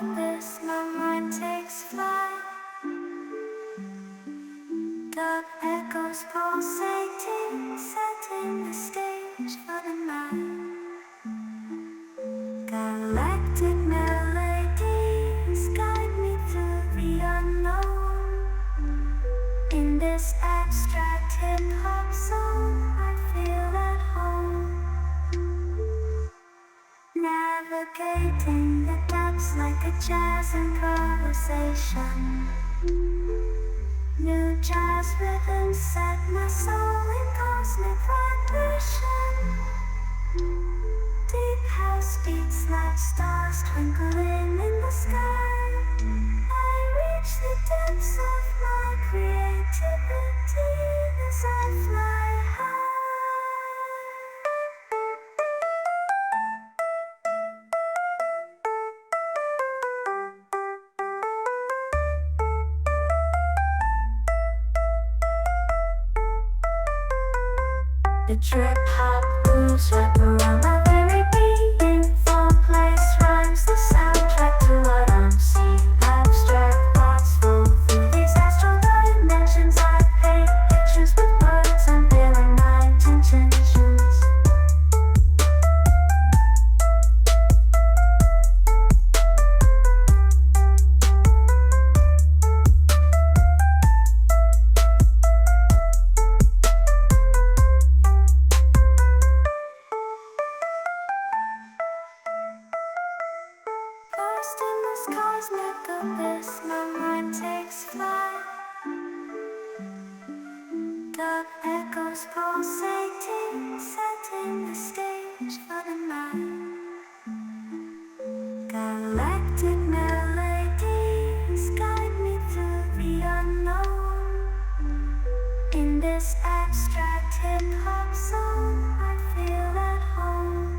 abyss, my mind takes flight. Dark echoes pulsating, setting the stage for the night. Galactic melodies guide me through the unknown. In this abstract hip-hop song, I feel at home. Navigating the depths like a jazz improvisation. New jazz rhythms set my soul in cosmic vibration. Deep house beats like stars twinkling in the sky. I reach the depths of my creativity as I fly high. The trip hop grooves wrap around my very being. Four-place rhymes, the soundtrack to what I'm seeing. Abstract thoughts flow through these astral dimensions. I paint pictures with words, unveiling my intentions. Lost in this cosmic abyss, my mind takes flight. Dark echoes pulsating, setting the stage for the night. Galactic melodies guide me through the unknown. In this abstract hip-hop song, I feel at home.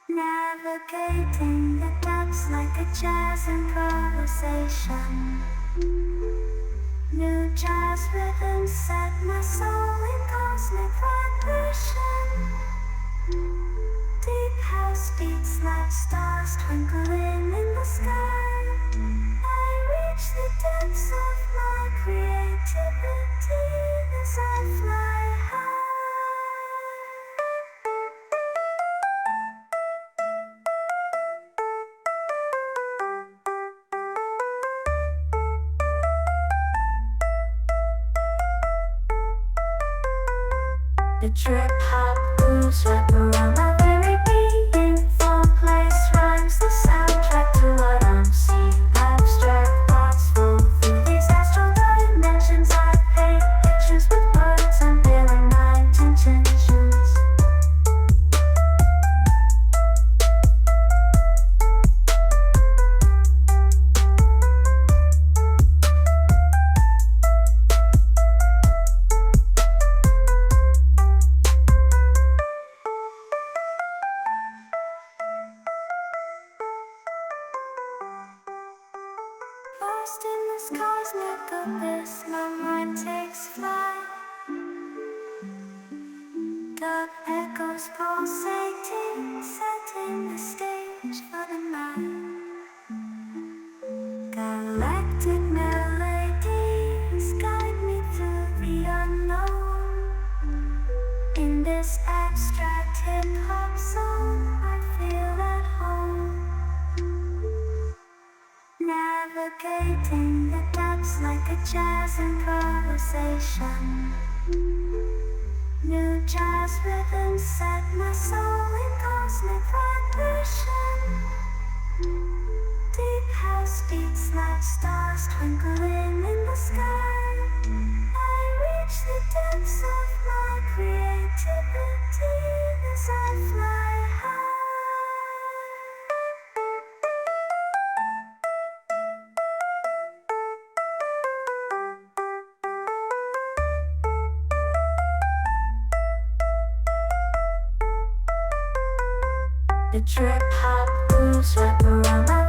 Navigating the depths like a jazz improvisation. New jazz rhythms set my soul in cosmic vibration. Deep house beats like stars twinkling in the sky. I reach the depths of my creativity as I fly high. The trip hop grooves wrap around my very being. Four-place rhymes, the soundtrack to what I'm seeing. Abstract thoughts flow through these astral dimensions. I paint pictures with words, unveiling my intentions. Lost in this cosmic abyss, my mind takes flight. Dark echoes pulsating, setting the stage for the night. Galactic melodies guide me through the unknown. In this abstract hip-hop song, I feel at home. Navigating the depths like a jazz improvisation. New jazz rhythms set my soul in cosmic vibration. Deep house beats like stars twinkling in the sky. I reach the depths of my creativity as I fly high. The trip hop grooves wrap around my